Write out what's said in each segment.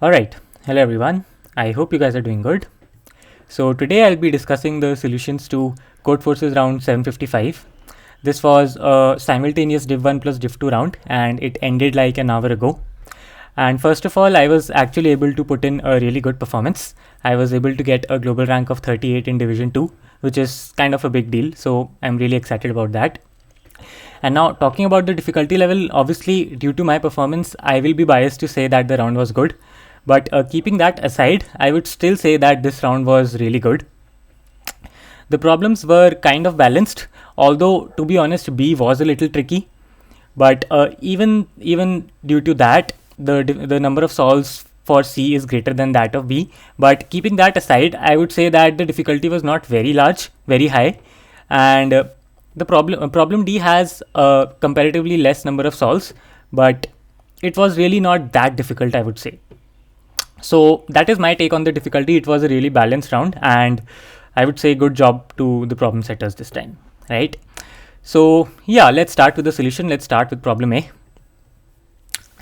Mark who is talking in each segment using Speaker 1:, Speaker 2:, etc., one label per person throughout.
Speaker 1: Alright, hello everyone. I hope you guys are doing good. So today I'll be discussing the solutions to Codeforces round 755. This was a simultaneous div 1 plus div 2 round and it ended like an hour ago. And first of all, I was actually able to put in a really good performance. I was able to get a global rank of 38 in division 2, which is kind of a big deal. So I'm really excited about that. And now talking about the difficulty level, obviously due to my performance, I will be biased to say that the round was good. But keeping that aside, I would still say that this round was really good. The problems were kind of balanced, although to be honest, B was a little tricky. But even due to that, the number of solves for C is greater than that of B. But keeping that aside, I would say that the difficulty was not very large, very high, and the problem D has a comparatively less number of solves, but it was really not that difficult, I would say. So that is my take on the difficulty. It was a really balanced round, and I would say good job to the problem setters this time, right? So yeah, let's start with the solution. Let's start with problem A,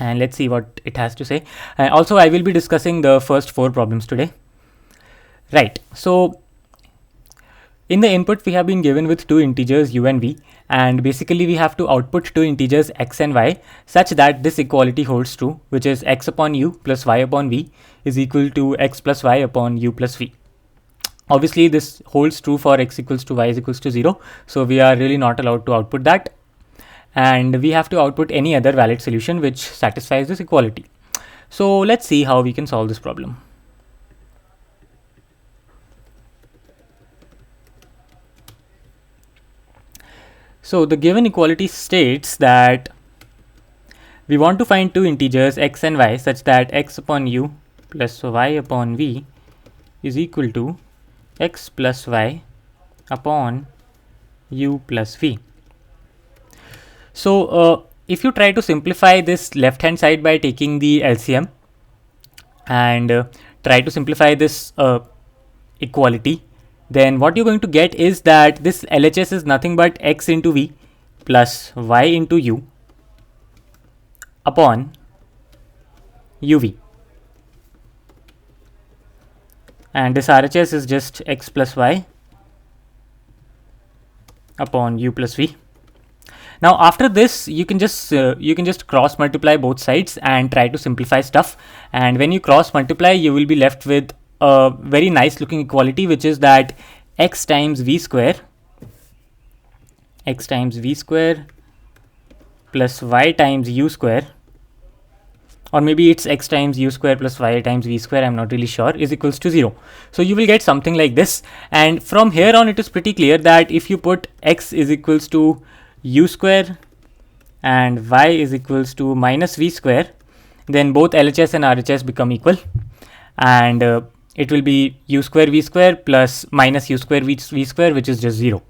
Speaker 1: and let's see what it has to say. Also, I will be discussing the first 4 problems today, right? So in the input, we have been given with 2 integers u and v, and basically we have to output 2 integers x and y such that this equality holds true, which is x upon u plus y upon v is equal to x plus y upon u plus v. Obviously this holds true for x equals to y is equals to 0, so we are really not allowed to output that, and we have to output any other valid solution which satisfies this equality. So let's see how we can solve this problem. So the given equality states that we want to find 2 integers x and y such that x upon u plus y upon v is equal to x plus y upon u plus v. So if you try to simplify this left hand side by taking the LCM and try to simplify this equality, then what you're going to get is that this LHS is nothing but x into v plus y into u upon uv, and this RHS is just x plus y upon u plus v. Now after this, you can just cross multiply both sides and try to simplify stuff, and when you cross multiply, you will be left with a very nice looking equality, which is that x times v square plus y times u square, or maybe it's x times u square plus y times v square, I'm not really sure, is equals to 0. So you will get something like this, and from here on it is pretty clear that if you put x is equals to u square and y is equals to minus v square, then both LHS and RHS become equal, and it will be u square v square plus minus u square v square, which is just 0.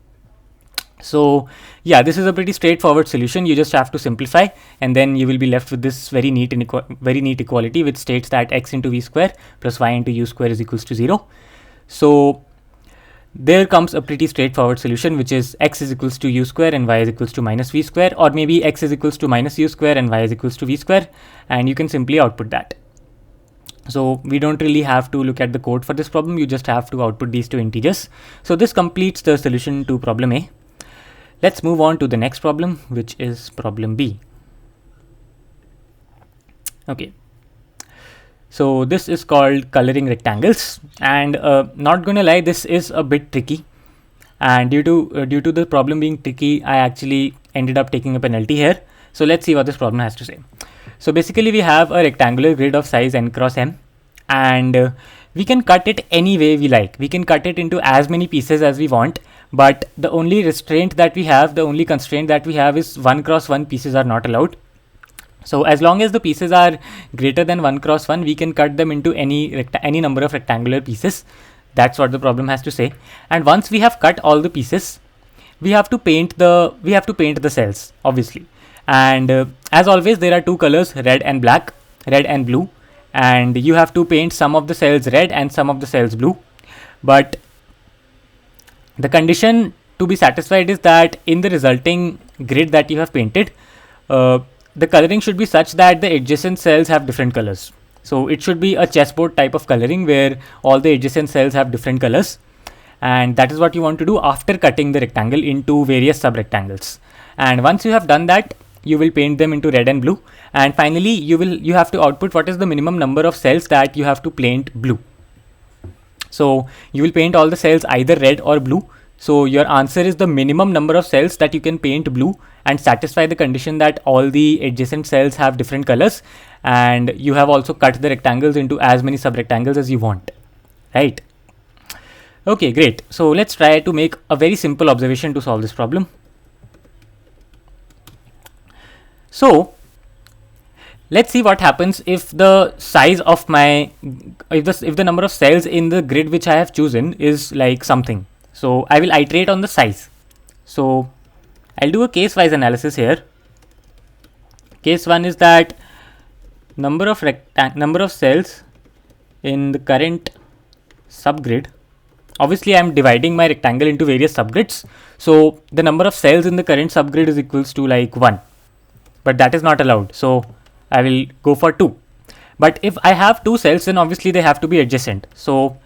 Speaker 1: So yeah, this is a pretty straightforward solution. You just have to simplify, and then you will be left with this very neat equality which states that x into v square plus y into u square is equals to 0. So there comes a pretty straightforward solution, which is x is equals to u square and y is equals to minus v square, or maybe x is equals to minus u square and y is equals to v square, and you can simply output that. So we don't really have to look at the code for this problem, you just have to output these 2 integers. So this completes the solution to problem A. Let's move on to the next problem, which is problem B. Okay. So this is called coloring rectangles, and not gonna lie, this is a bit tricky, and due to the problem being tricky, I actually ended up taking a penalty here. So let's see what this problem has to say. So basically we have a rectangular grid of size n cross m, and we can cut it any way we like. We can cut it into as many pieces as we want, but the only constraint that we have is 1 cross 1 pieces are not allowed. So as long as the pieces are greater than 1 cross 1, we can cut them into any number of rectangular pieces. That's what the problem has to say. And once we have cut all the pieces, we have to paint the cells, obviously. And as always, there are 2 colors, red and blue, and you have to paint some of the cells red and some of the cells blue. But the condition to be satisfied is that in the resulting grid that you have painted, the coloring should be such that the adjacent cells have different colors. So it should be a chessboard type of coloring where all the adjacent cells have different colors, and that is what you want to do after cutting the rectangle into various sub-rectangles. And once you have done that, you will paint them into red and blue, and finally you have to output what is the minimum number of cells that you have to paint blue. So you will paint all the cells either red or blue. So your answer is the minimum number of cells that you can paint blue and satisfy the condition that all the adjacent cells have different colors, and you have also cut the rectangles into as many sub-rectangles as you want, right? Okay, great. So let's try to make a very simple observation to solve this problem. So let's see what happens if the size of my if the number of cells in the grid which I have chosen is like something. So I will iterate on the size. So I'll do a case-wise analysis here. Case 1 is that number of cells in the current subgrid. Obviously, I am dividing my rectangle into various subgrids. So the number of cells in the current subgrid is equals to like 1. But that is not allowed. So I will go for 2. But if I have 2 cells, then obviously they have to be adjacent. So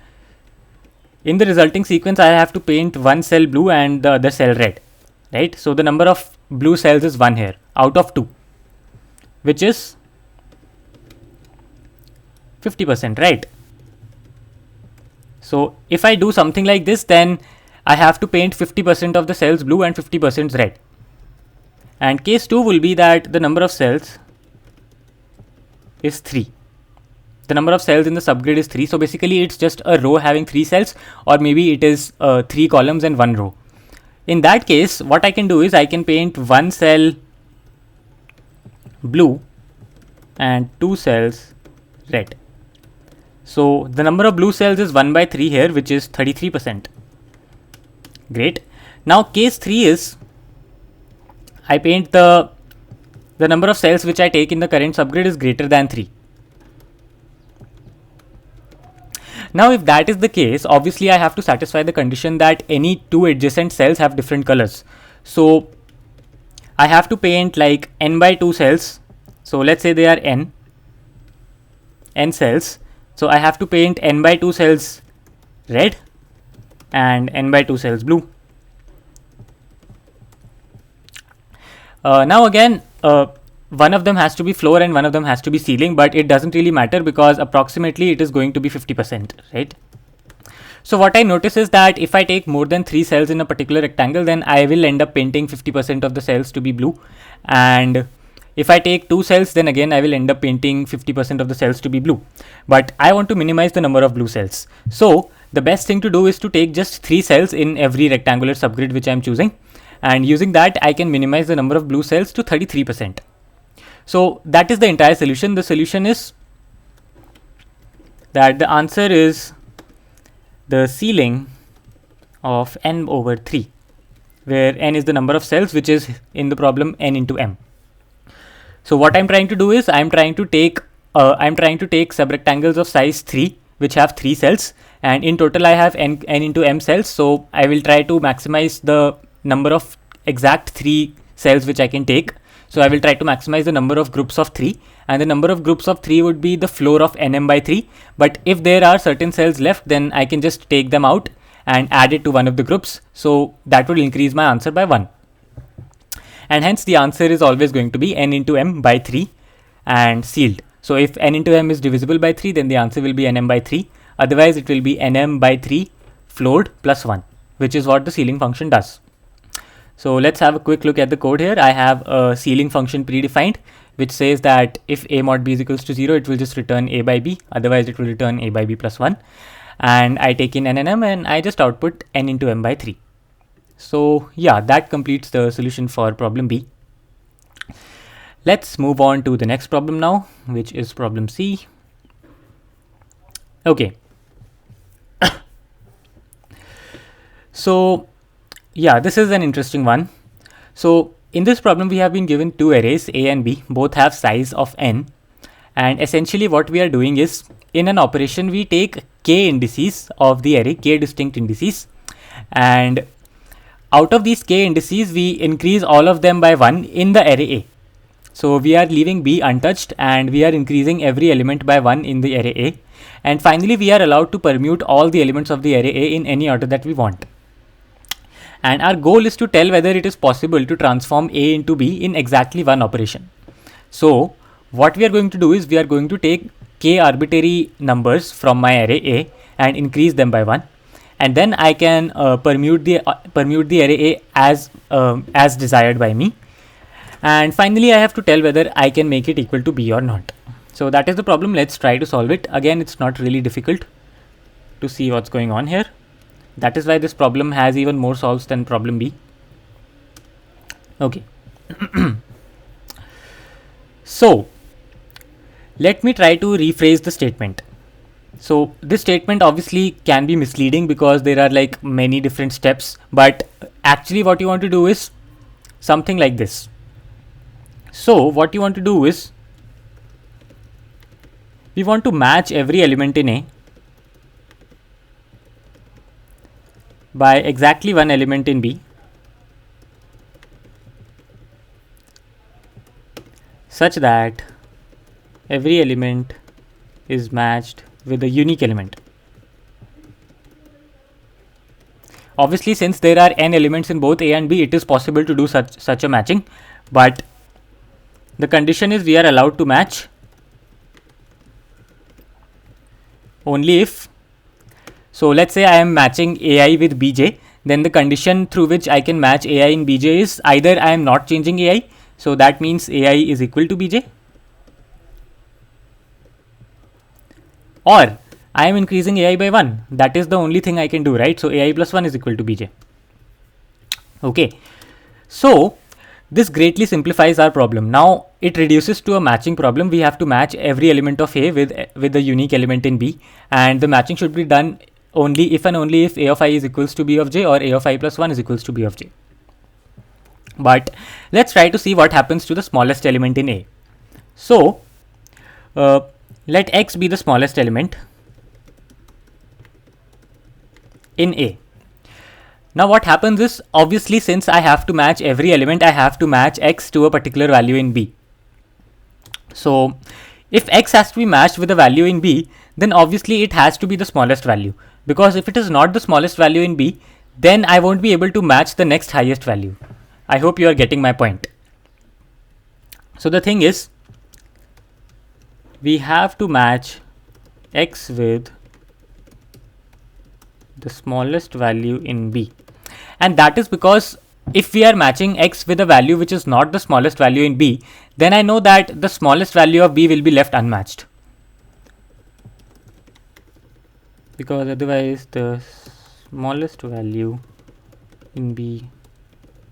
Speaker 1: in the resulting sequence, I have to paint one cell blue and the other cell red, right? So the number of blue cells is 1 here out of 2, which is 50%, right? So if I do something like this, then I have to paint 50% of the cells blue and 50% red. And case 2 will be that the number of cells is 3. The number of cells in the subgrid is 3. So basically it's just a row having 3 cells, or maybe it is 3 columns and 1 row. In that case, what I can do is I can paint 1 cell blue and 2 cells red. So the number of blue cells is 1 by 3 here, which is 33%. Great. Now case 3 is I paint the number of cells which I take in the current subgrid is greater than 3. Now if that is the case, obviously I have to satisfy the condition that any 2 adjacent cells have different colors. So I have to paint like n by 2 cells. So let's say they are n cells. So I have to paint n by 2 cells red and n by 2 cells blue. Now again, one of them has to be floor and one of them has to be ceiling, but it doesn't really matter because approximately it is going to be 50%, right? So what I notice is that if I take more than 3 cells in a particular rectangle, then I will end up painting 50% of the cells to be blue. And if I take 2 cells, then again I will end up painting 50% of the cells to be blue. But I want to minimize the number of blue cells. So the best thing to do is to take just 3 cells in every rectangular subgrid which I am choosing. And using that, I can minimize the number of blue cells to 33%. So that is the entire solution. The solution is that the answer is the ceiling of n over 3, where n is the number of cells, which is in the problem n into m. So what I'm trying to do is I'm trying to take subrectangles of size 3 which have 3 cells, and in total I have n into m cells. So I will try to maximize the number of exact 3 cells which I can take. So I will try to maximize the number of groups of 3, and the number of groups of 3 would be the floor of nm by 3. But if there are certain cells left, then I can just take them out and add it to one of the groups. So that will increase my answer by 1. And hence the answer is always going to be n into m by 3 and sealed. So if n into m is divisible by 3, then the answer will be nm by 3. Otherwise it will be nm by 3 floored plus 1, which is what the ceiling function does. So let's have a quick look at the code here. I have a ceiling function predefined, which says that if a mod b is equals to 0, it will just return a by b. Otherwise, it will return a by b plus 1. And I take in n and m, and I just output n into m by 3. So yeah, that completes the solution for problem B. Let's move on to the next problem now, which is problem C. Okay. So yeah, this is an interesting one. So in this problem, we have been given 2 arrays, A and B, both have size of n. And essentially what we are doing is, in an operation, we take k indices of the array, k distinct indices. And out of these k indices, we increase all of them by 1 in the array A. So we are leaving B untouched and we are increasing every element by 1 in the array A. And finally, we are allowed to permute all the elements of the array A in any order that we want. And our goal is to tell whether it is possible to transform A into B in exactly one operation. So what we are going to do is we are going to take k arbitrary numbers from my array A and increase them by 1. And then I can permute the array A as desired by me. And finally, I have to tell whether I can make it equal to B or not. So that is the problem. Let's try to solve it. Again, it's not really difficult to see what's going on here. That is why this problem has even more solves than problem B. Okay. So let me try to rephrase the statement. So this statement obviously can be misleading because there are like many different steps, but actually what you want to do is something like this. So what you want to do is we want to match every element in A by exactly one element in B such that every element is matched with a unique element. Obviously, since there are n elements in both A and B, it is possible to do such a matching, but the condition is we are allowed to match only if. So let's say I am matching AI with BJ, then the condition through which I can match AI in BJ is either I am not changing AI, so that means AI is equal to BJ, or I am increasing AI by 1. That is the only thing I can do, right? So AI plus 1 is equal to BJ. Okay, so this greatly simplifies our problem. Now it reduces to a matching problem. We have to match every element of A with a unique element in B, and the matching should be done only if and only if A of I is equals to B of J or A of I plus 1 is equals to B of J. But let's try to see what happens to the smallest element in A. So let X be the smallest element in A. Now what happens is, obviously since I have to match every element, I have to match X to a particular value in B. So if X has to be matched with a value in B, then obviously it has to be the smallest value, because if it is not the smallest value in B, then I won't be able to match the next highest value. I hope you are getting my point. So the thing is, we have to match X with the smallest value in B, and that is because if we are matching X with a value which is not the smallest value in B, then I know that the smallest value of B will be left unmatched, because otherwise the smallest value in B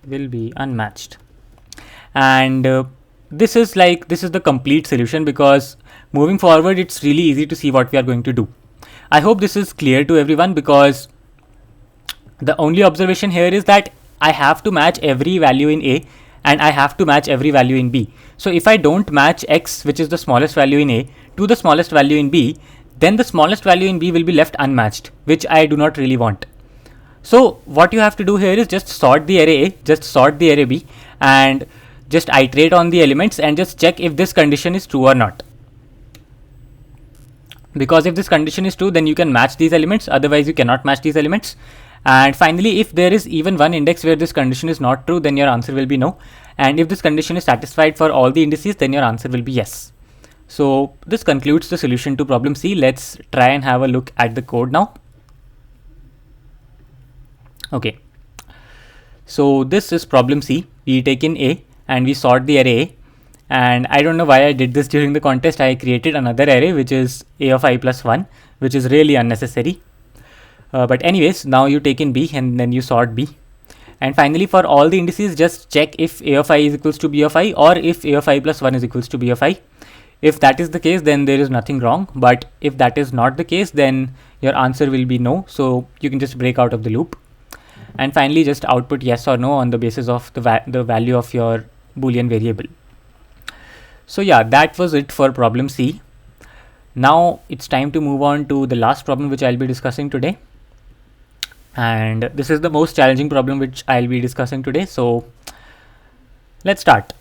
Speaker 1: will be unmatched. And this is the complete solution, because moving forward it's really easy to see what we are going to do. I hope this is clear to everyone, because the only observation here is that I have to match every value in A and I have to match every value in B. So if I don't match X, which is the smallest value in A, to the smallest value in B, then the smallest value in B will be left unmatched, which I do not really want. So what you have to do here is just sort the array A, just sort the array B, and just iterate on the elements and just check if this condition is true or not. Because if this condition is true, then you can match these elements, otherwise you cannot match these elements. And finally, if there is even one index where this condition is not true, then your answer will be no. And if this condition is satisfied for all the indices, then your answer will be yes. So this concludes the solution to problem C. Let's try and have a look at the code now. Okay, so this is problem C. We take in A and we sort the array A. And I don't know why I did this during the contest. I created another array which is A of I plus 1, which is really unnecessary. But anyways, now you take in B and then you sort B. And finally, for all the indices, just check if A of I is equals to B of I, or if A of I plus 1 is equals to B of I. If that is the case, then there is nothing wrong. But if that is not the case, then your answer will be no. So you can just break out of the loop. And finally, just output yes or no on the basis of the value of your Boolean variable. So yeah, that was it for problem C. Now it's time to move on to the last problem which I'll be discussing today. And this is the most challenging problem which I'll be discussing today. So let's start.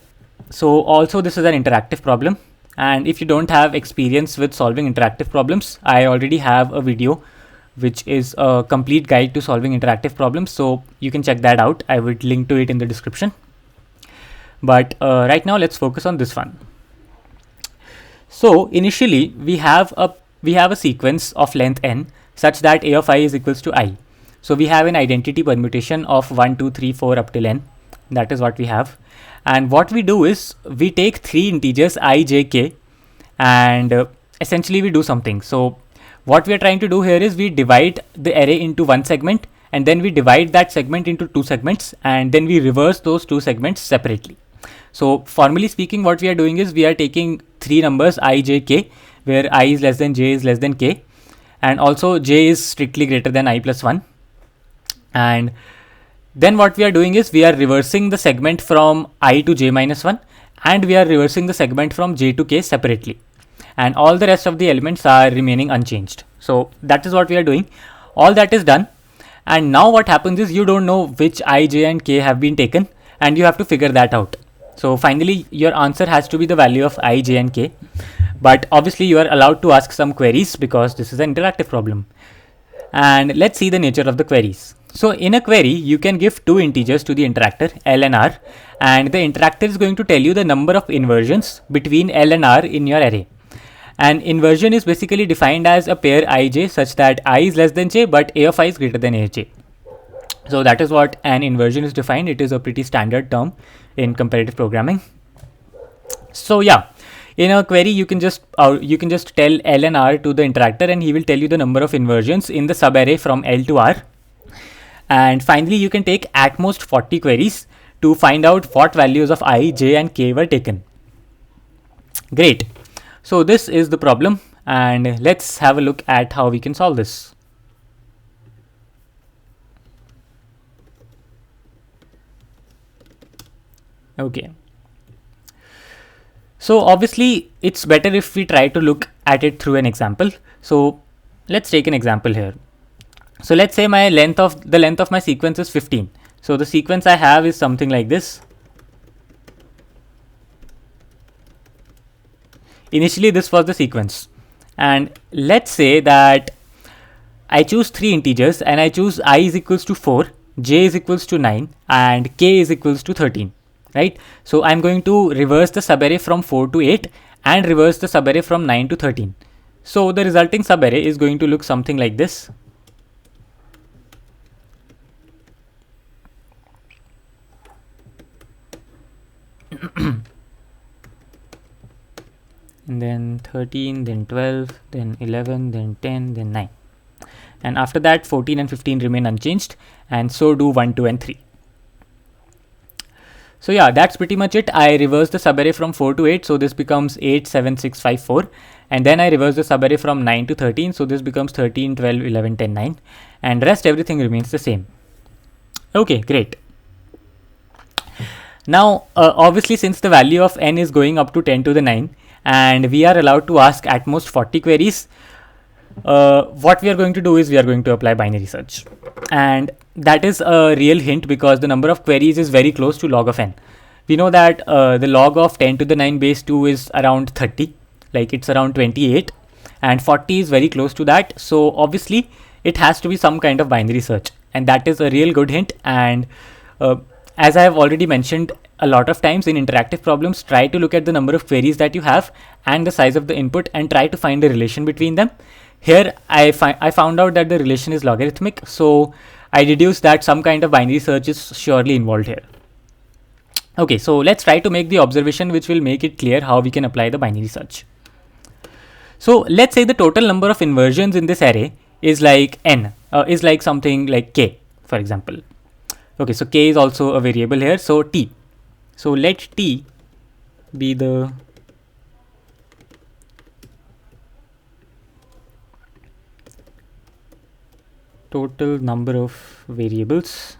Speaker 1: So also this is an interactive problem, and if you don't have experience with solving interactive problems, I already have a video which is a complete guide to solving interactive problems, so you can check that out. I would link to it in the description. But right now let's focus on this one. So initially we have a sequence of length n such that a of I is equals to I. So we have an identity permutation of 1, 2, 3, 4 up till n. That is what we have. And what we do is we take three integers I, j, k, and essentially we do something. So what we are trying to do here is we divide the array into one segment, and then we divide that segment into two segments, and then we reverse those two segments separately. So formally speaking, what we are doing is we are taking three numbers I, j, k, where I is less than j is less than k, and also j is strictly greater than I plus 1. And then what we are doing is we are reversing the segment from I to j minus 1, and we are reversing the segment from j to k separately. And all the rest of the elements are remaining unchanged. So that is what we are doing. All that is done. And now what happens is you don't know which I, j and k have been taken, and you have to figure that out. So finally your answer has to be the value of I, j and k. But obviously you are allowed to ask some queries because this is an interactive problem. And let's see the nature of the queries. So in a query, you can give two integers to the interactor, L and R, and the interactor is going to tell you the number of inversions between L and R in your array. And inversion is basically defined as a pair ij such that I is less than j but a of I is greater than aj. So that is what an inversion is defined. It is a pretty standard term in comparative programming. So yeah, in a query you can just tell L and R to the interactor, and he will tell you the number of inversions in the subarray from L to R. And finally you can take at most 40 queries to find out what values of I, j and k were taken. Great. So this is the problem, and let's have a look at how we can solve this. Okay. So obviously it's better if we try to look at it through an example. So let's take an example here. So let's say the length of my sequence is 15. So the sequence I have is something like this. Initially this was the sequence, and let's say that I choose three integers and I choose I is equals to 4, j is equals to 9 and k is equals to 13, right? So I'm going to reverse the subarray from 4 to 8 and reverse the subarray from 9 to 13. So the resulting subarray is going to look something like this. And then 13, then 12, then 11, then 10, then 9. And after that 14 and 15 remain unchanged, and so do 1, 2 and 3. So yeah, that's pretty much it. I reverse the subarray from 4 to 8, so this becomes 8, 7, 6, 5, 4. And then I reverse the subarray from 9 to 13, so this becomes 13, 12, 11, 10, 9. And rest everything remains the same. Okay, great. Now obviously since the value of n is going up to 10 to the 9, and we are allowed to ask at most 40 queries, what we are going to do is we are going to apply binary search. And that is a real hint because the number of queries is very close to log of n. We know that the log of 10 to the 9 base 2 is around 30, like it's around 28, and 40 is very close to that. So obviously it has to be some kind of binary search, and that is a real good hint. And as I have already mentioned a lot of times in interactive problems, try to look at the number of queries that you have and the size of the input and try to find a relation between them. Here I found out that the relation is logarithmic, so I deduced that some kind of binary search is surely involved here. Okay, so let's try to make the observation which will make it clear how we can apply the binary search. So let's say the total number of inversions in this array is like n, is like something like k, for example. Okay, so k is also a variable here, so t. So let t be the total number of variables,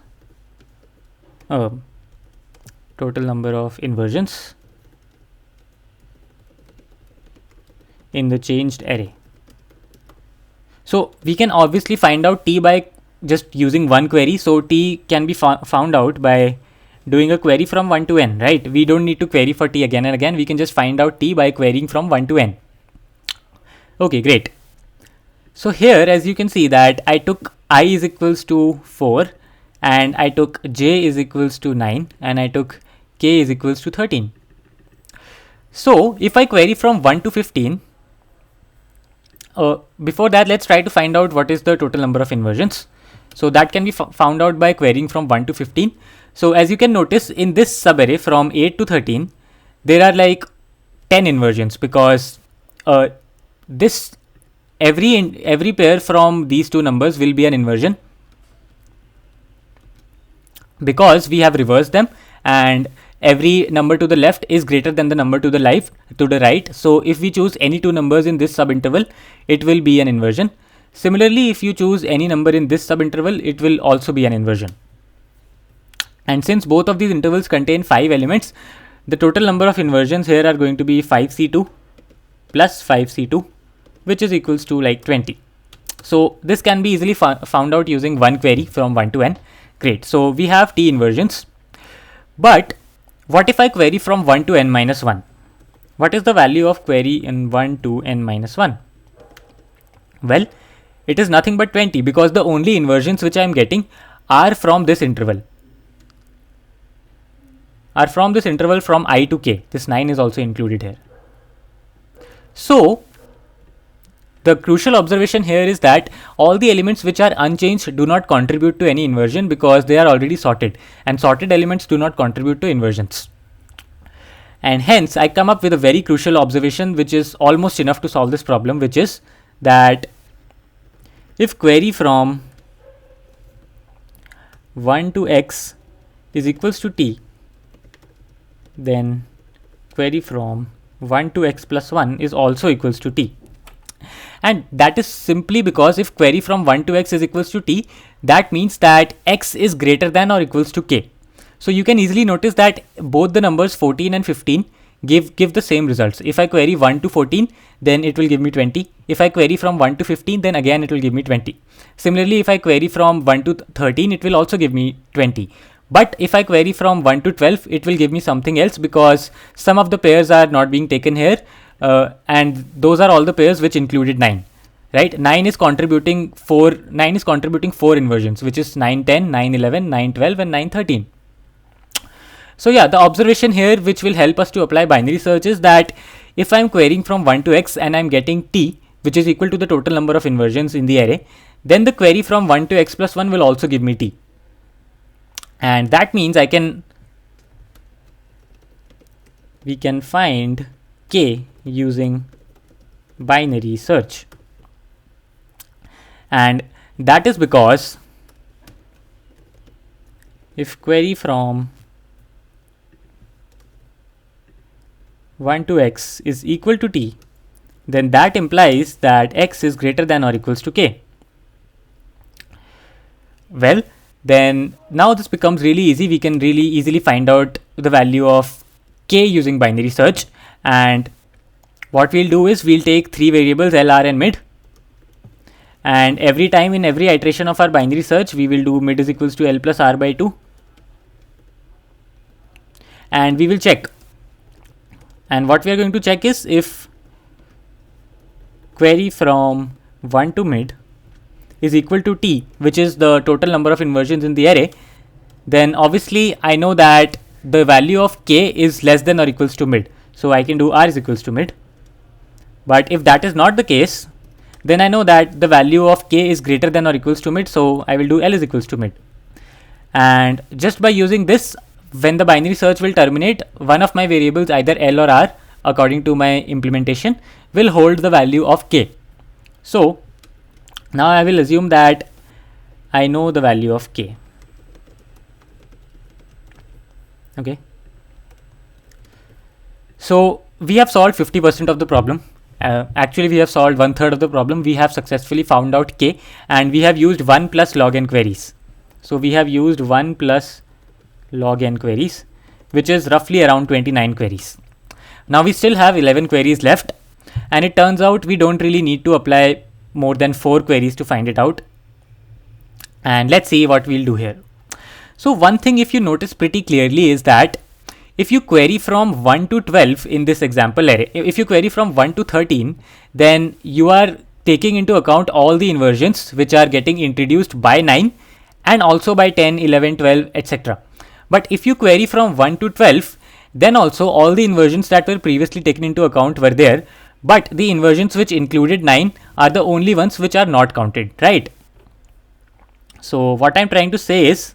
Speaker 1: total number of inversions in the changed array. So we can obviously find out t by just using one query. So t can be found out by doing a query from 1 to n, right? We don't need to query for t again and again. We can just find out t by querying from 1 to n. Okay, great. So here, as you can see that I took I is equals to 4 and I took j is equals to 9 and I took k is equals to 13. So if I query from 1 to 15, before that, let's try to find out what is the total number of inversions. So that can be found out by querying from 1 to 15. So as you can notice in this subarray from 8 to 13, there are like 10 inversions because this every pair from these two numbers will be an inversion because we have reversed them and every number to the left is greater than the number to the right. So if we choose any two numbers in this subinterval, it will be an inversion. Similarly, if you choose any number in this subinterval, it will also be an inversion. And since both of these intervals contain 5 elements, the total number of inversions here are going to be 5c2 plus 5c2, which is equals to like 20. So this can be easily found out using one query from 1 to n. Great. So we have t inversions. But what if I query from 1 to n minus 1? What is the value of query in 1 to n minus 1? Well, it is nothing but 20 because the only inversions which I am getting are from this interval. From I to k. This 9 is also included here. So the crucial observation here is that all the elements which are unchanged do not contribute to any inversion because they are already sorted, and sorted elements do not contribute to inversions. And hence I come up with a very crucial observation which is almost enough to solve this problem, which is that if query from 1 to x is equals to t, then query from 1 to x plus 1 is also equals to t. And that is simply because if query from 1 to x is equals to t, that means that x is greater than or equals to k. So you can easily notice that both the numbers 14 and 15 give the same results. If I query 1 to 14, then it will give me 20. If I query from 1 to 15, then again it will give me 20. Similarly, if I query from 1 to 13, it will also give me 20. But if I query from 1 to 12, it will give me something else because some of the pairs are not being taken here. And those are all the pairs which included 9, right? 9 is contributing 4 inversions, which is 9 10, 9 11, 9 12 and 9 13. So yeah, the observation here which will help us to apply binary search is that if I'm querying from 1 to x and I'm getting t, which is equal to the total number of inversions in the array, then the query from 1 to x plus 1 will also give me t. And that means we can find k using binary search. And that is because if query from 1 to x is equal to t, then that implies that x is greater than or equals to k. Well, then now this becomes really easy. We can really easily find out the value of k using binary search. And what we'll do is we'll take 3 variables L, R and mid. And every time in every iteration of our binary search, we will do mid is equals to L plus R by 2. And we will check. And what we are going to check is if query from 1 to mid is equal to t, which is the total number of inversions in the array, then obviously I know that the value of k is less than or equals to mid. So I can do R is equals to mid. But if that is not the case, then I know that the value of k is greater than or equals to mid. So I will do L is equals to mid. And just by using this, when the binary search will terminate, one of my variables, either L or R, according to my implementation, will hold the value of k. So now I will assume that I know the value of k. Okay. So we have solved 50% of the problem. Actually, we have solved 1/3 of the problem. We have successfully found out k, and we have used 1 plus log n queries. So we have used 1 plus log n queries, which is roughly around 29 queries. Now we still have 11 queries left, and it turns out we don't really need to apply more than 4 queries to find it out. And let's see what we'll do here. So one thing if you notice pretty clearly is that if you query from 1 to 12 in this example array, if you query from 1 to 13, then you are taking into account all the inversions which are getting introduced by 9 and also by 10, 11, 12, etc. But if you query from 1 to 12, then also all the inversions that were previously taken into account were there, but the inversions which included 9 are the only ones which are not counted, right? So what I'm trying to say is,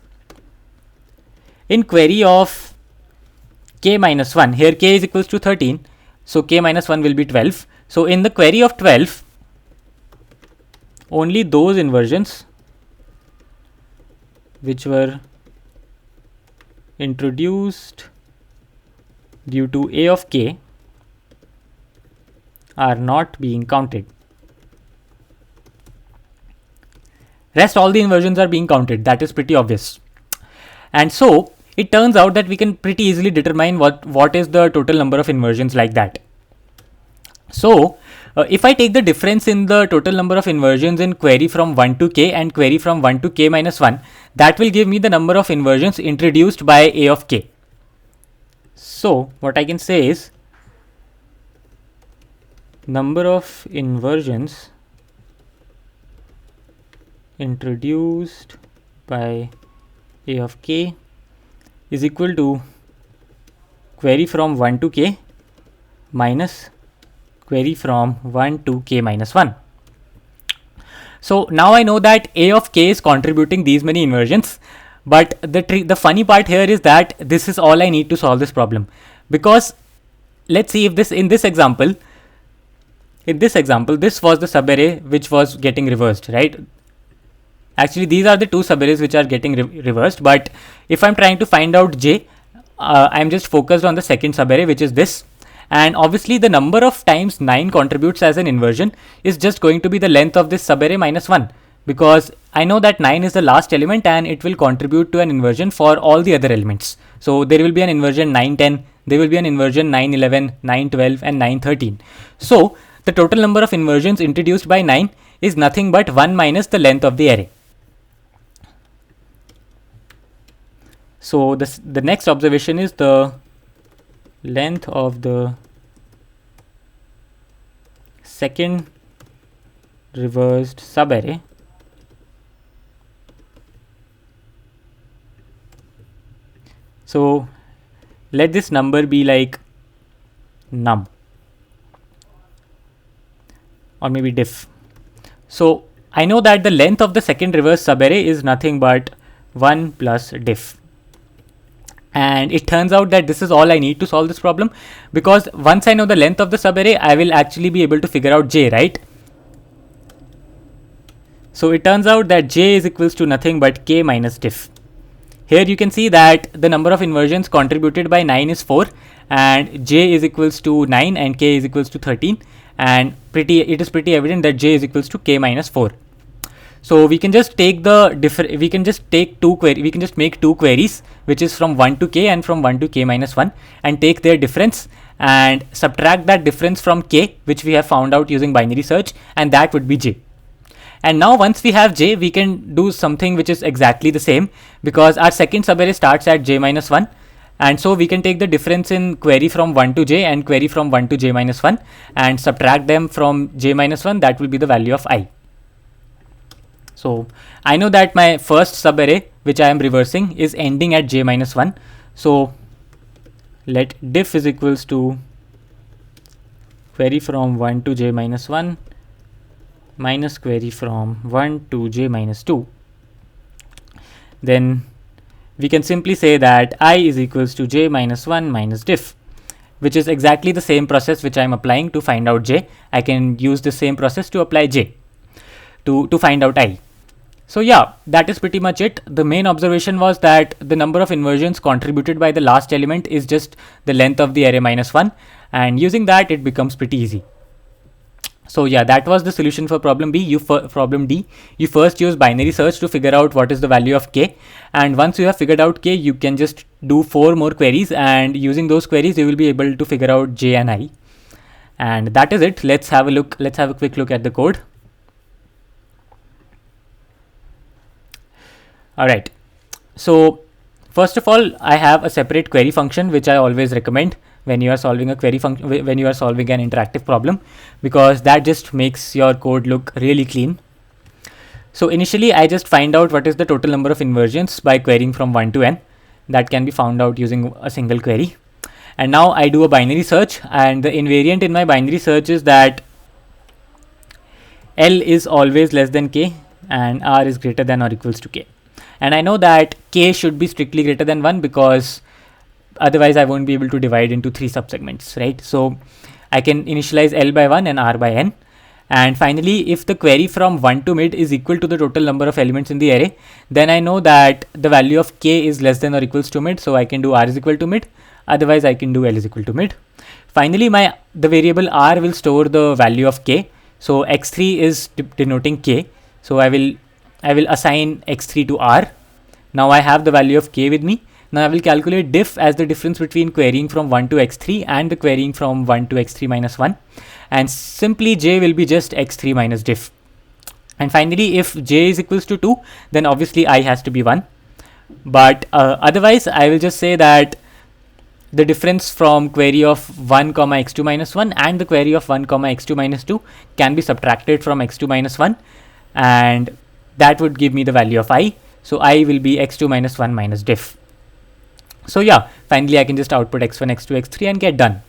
Speaker 1: in query of k minus 1, here k is equals to 13, so k minus 1 will be 12. So in the query of 12, only those inversions which were introduced due to a of k are not being counted. Rest all the inversions are being counted. That is pretty obvious. And so it turns out that we can pretty easily determine what is the total number of inversions like that. So if I take the difference in the total number of inversions in query from 1 to k and query from 1 to k minus 1, that will give me the number of inversions introduced by a of k. So what I can say is, number of inversions introduced by a of k is equal to query from 1 to k minus query from 1 to k minus 1. So now I know that a of k is contributing these many inversions, but the funny part here is that this is all I need to solve this problem, because let's see if in this example this was the subarray which was getting reversed, right? Actually these are the two subarrays which are getting reversed, but if I'm trying to find out j, I'm just focused on the second subarray, which is this. And obviously the number of times 9 contributes as an inversion is just going to be the length of this subarray minus 1, because I know that 9 is the last element and it will contribute to an inversion for all the other elements. So there will be an inversion 9, 10, there will be an inversion 9, 11, 9, 12 and 9, 13. So the total number of inversions introduced by 9 is nothing but 1 minus the length of the array. So the next observation is the length of the second reversed subarray so let this number be like num or maybe diff. So I know that the length of the second reverse subarray is nothing but 1 plus diff. And it turns out that this is all I need to solve this problem, because once I know the length of the subarray, I will actually be able to figure out j, right? So it turns out that j is equals to nothing but k minus diff. Here you can see that the number of inversions contributed by 9 is 4, and j is equals to 9 and k is equals to 13, and it is pretty evident that j is equals to k minus 4. So we can just take we can just make two queries, which is from 1 to k and from 1 to k minus 1, and take their difference and subtract that difference from k, which we have found out using binary search, and that would be j. And now once we have j, we can do something which is exactly the same, because our second subarray starts at j minus 1, and so we can take the difference in query from 1 to j and query from 1 to j minus 1 and subtract them from j minus 1. That will be the value of I. So I know that my first subarray, which I am reversing, is ending at j minus 1. So let diff is equals to query from 1 to j minus 1 minus query from 1 to j minus 2. Then we can simply say that I is equals to j minus 1 minus diff, which is exactly the same process which I am applying to find out j. I can use the same process to apply j to find out I. So yeah, that is pretty much it. The main observation was that the number of inversions contributed by the last element is just the length of the array minus 1, and using that it becomes pretty easy. So yeah, that was the solution for problem B. Problem D, you first use binary search to figure out what is the value of k, and once you have figured out k, you can just do 4 more queries, and using those queries you will be able to figure out j and I. And that is it. Let's have a quick look at the code. Alright, so First of all, I have a separate query function which I always recommend when you are solving a query function, when you are solving an interactive problem, because that just makes your code look really clean. So initially I just find out what is the total number of inversions by querying from 1 to n. That can be found out using a single query. And now I do a binary search, and the invariant in my binary search is that L is always less than K and R is greater than or equals to K. And I know that K should be strictly greater than 1 because otherwise I won't be able to divide into 3 subsegments, right? So I can initialize L by 1 and R by n. And finally, if the query from 1 to mid is equal to the total number of elements in the array, then I know that the value of K is less than or equals to mid, so I can do R is equal to mid. Otherwise, I can do L is equal to mid. Finally, the variable R will store the value of K. So x3 is denoting K. So I will assign x3 to R. Now I have the value of K with me. Now I will calculate diff as the difference between querying from 1 to x3 and the querying from 1 to x3 minus 1. And simply j will be just x3 minus diff. And finally, if j is equals to 2, then obviously I has to be 1. But otherwise, I will just say that the difference from query of 1 comma x2 minus 1 and the query of 1 comma x2 minus 2 can be subtracted from x2 minus 1, and that would give me the value of I. So I will be x2 minus 1 minus diff. So yeah, finally I can just output x1, x2, x3 and get done.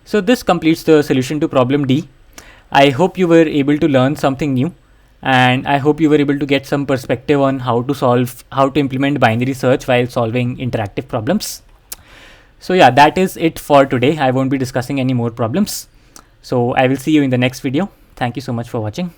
Speaker 1: So this completes the solution to problem D. I hope you were able to learn something new, and I hope you were able to get some perspective on how to implement binary search while solving interactive problems. So yeah, that is it for today. I won't be discussing any more problems. So I will see you in the next video. Thank you so much for watching.